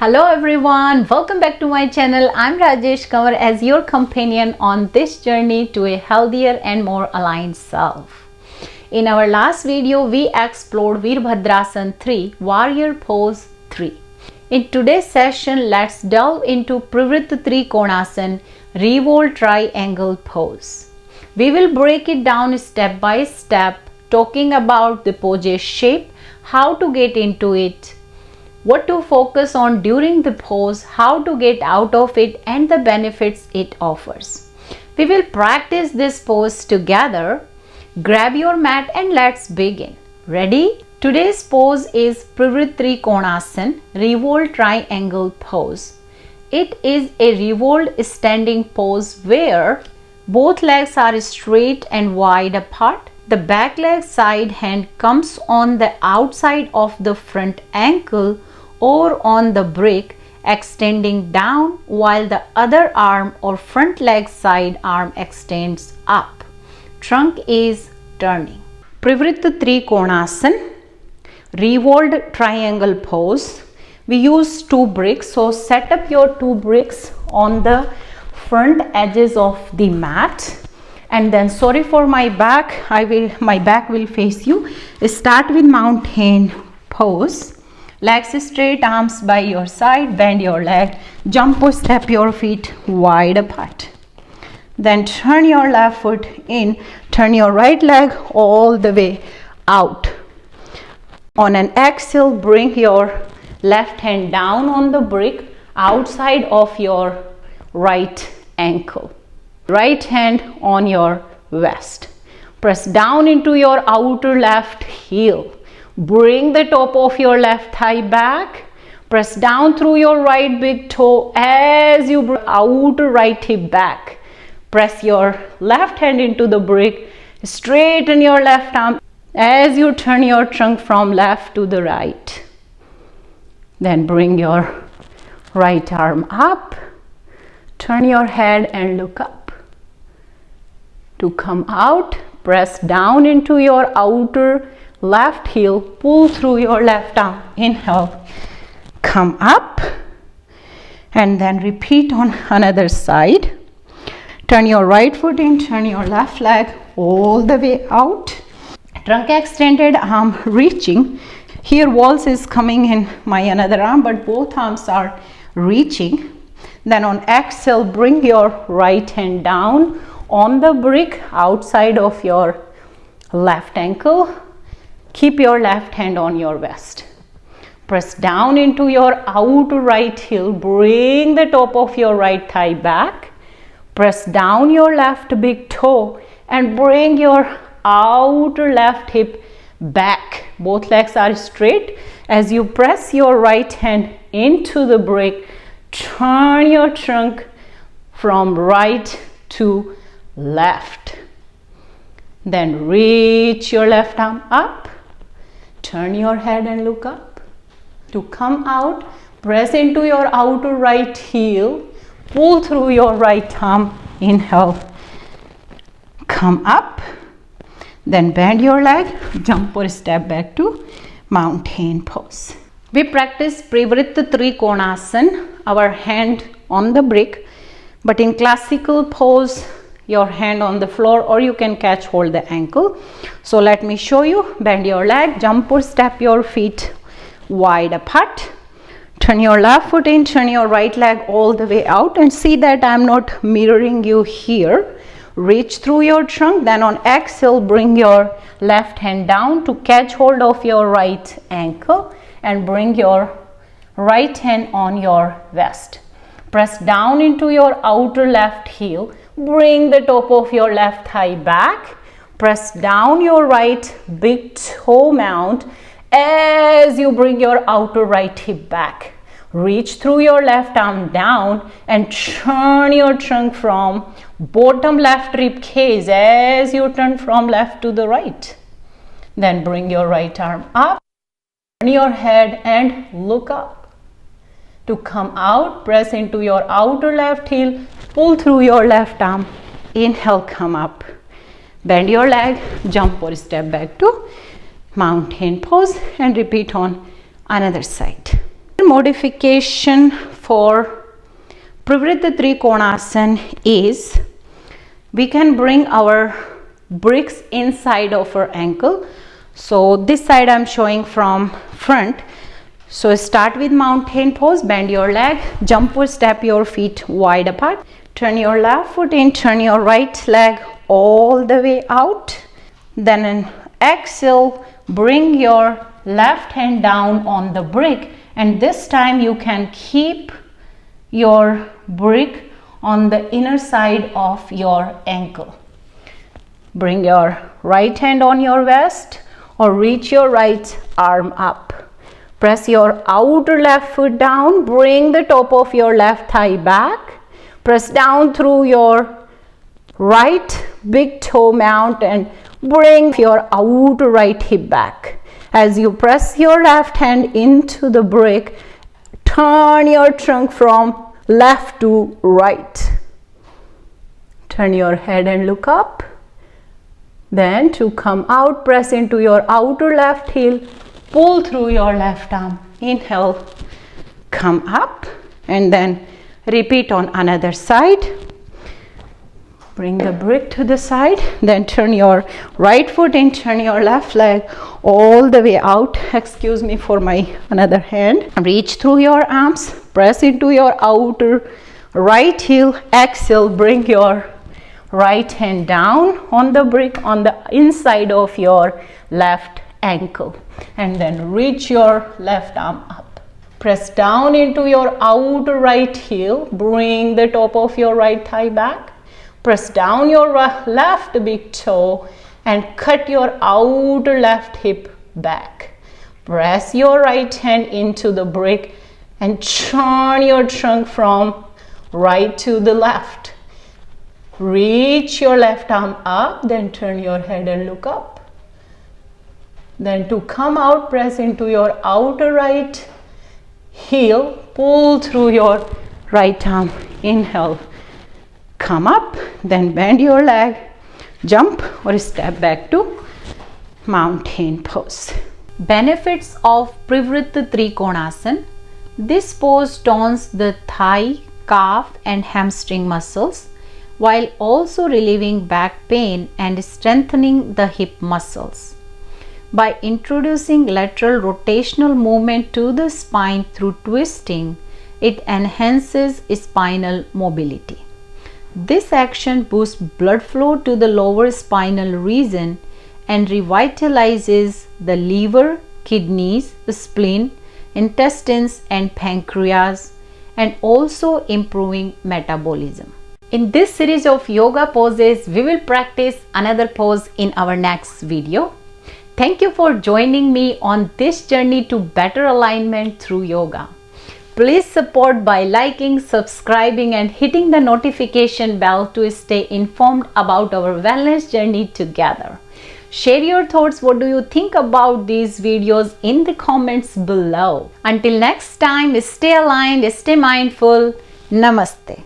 Hello everyone, welcome back to my channel. I'm Rajesh Kanwar as your companion on this journey to a healthier and more aligned self. In our last video, we explored Virabhadrasana 3, Warrior Pose 3. In today's session, let's delve into Parivrtta Trikonasana, Revolved Triangle Pose. We will break it down step by step, talking about the pose's shape, how to get into it, what to focus on during the pose, how to get out of it, and the benefits it offers. We will practice this pose together. Grab your mat and let's begin. Ready? Today's pose is Parivrtta Trikonasana, Revolved Triangle Pose. It is a revolved standing pose where both legs are straight and wide apart. The back leg side hand comes on the outside of the front ankle or on the brick, extending down, while the other arm or front leg side arm extends up. Trunk is turning. Parivrtta Trikonasana, Revolved Triangle Pose. We use 2 bricks, so set up your 2 bricks on the front edges of the mat. And then, sorry for my back, my back will face you. Start with mountain pose. Legs straight, arms by your side, bend your leg, jump or step your feet wide apart. Then turn your left foot in, turn your right leg all the way out. On an exhale, bring your left hand down on the brick outside of your right ankle. Right hand on your waist. Press down into your outer left heel. Bring the top of your left thigh back. Press down through your right big toe as you bring outer right hip back. Press your left hand into the brick. Straighten your left arm as you turn your trunk from left to the right. Then bring your right arm up. Turn your head and look up. To come out, press down into your outer left heel, pull through your left arm, inhale, come up, and then repeat on another side. Turn your right foot in, turn your left leg all the way out, trunk extended, arm reaching. Here waltz is coming in my another arm, but both arms are reaching. Then on exhale, bring your right hand down on the brick outside of your left ankle. Keep your left hand on your waist. Press down into your outer right heel. Bring the top of your right thigh back. Press down your left big toe and bring your outer left hip back. Both legs are straight. As you press your right hand into the brick, turn your trunk from right to left. Then reach your left arm up. Turn your head and look up. To come out, press into your outer right heel. Pull through your right arm. Inhale. Come up. Then bend your leg. Jump or step back to mountain pose. We practice Parivrtta Trikonasana, our hand on the brick. But in classical pose, your hand on the floor, or you can catch hold the ankle. So let me show you. Bend your leg, jump or step your feet wide apart. Turn your left foot in, turn your right leg all the way out, and see that I'm not mirroring you here. Reach through your trunk. Then on exhale, bring your left hand down to catch hold of your right ankle and bring your right hand on your waist. Press down into your outer left heel. Bring the top of your left thigh back. Press down your right big toe mount as you bring your outer right hip back. Reach through your left arm down and turn your trunk from bottom left rib cage as you turn from left to the right. Then bring your right arm up. Turn your head and look up. To come out, press into your outer left heel, pull through your left arm, inhale, come up. Bend your leg, jump or step back to mountain pose and repeat on another side. Modification for Parivrtta Trikonasana is we can bring our bricks inside of our ankle. So this side I'm showing from front. So start with mountain pose, bend your leg, jump or step your feet wide apart, turn your left foot in, turn your right leg all the way out. Then an exhale, bring your left hand down on the brick, and this time you can keep your brick on the inner side of your ankle. Bring your right hand on your waist or reach your right arm up. Press your outer left foot down, bring the top of your left thigh back. Press down through your right big toe mount and bring your outer right hip back. As you press your left hand into the brick, turn your trunk from left to right. Turn your head and look up. Then to come out, press into your outer left heel, pull through your left arm. Inhale, come up, and then repeat on another side. Bring the brick to the side, then turn your right foot in, turn your left leg all the way out. Excuse me for my another hand. Reach through your arms, press into your outer right heel. Exhale, bring your right hand down on the brick on the inside of your left ankle, and then reach your left arm up. Press down into your outer right heel, bring the top of your right thigh back. Press down your left big toe and cut your outer left hip back. Press your right hand into the brick and turn your trunk from right to the left. Reach your left arm up, then turn your head and look up. Then to come out, press into your outer right heel, pull through your right arm. Inhale, come up, then bend your leg, jump or step back to mountain pose. Benefits of Parivrtta Trikonasana. This pose tones the thigh, calf and hamstring muscles while also relieving back pain and strengthening the hip muscles. By introducing lateral rotational movement to the spine through twisting, it enhances spinal mobility. This action boosts blood flow to the lower spinal region and revitalizes the liver, kidneys, spleen, intestines and pancreas, and also improving metabolism. In this series of yoga poses, we will practice another pose in our next video. Thank you for joining me on this journey to better alignment through yoga. Please support by liking, subscribing and hitting the notification bell to stay informed about our wellness journey together. Share your thoughts. What do you think about these videos in the comments below? Until next time, stay aligned, stay mindful. Namaste.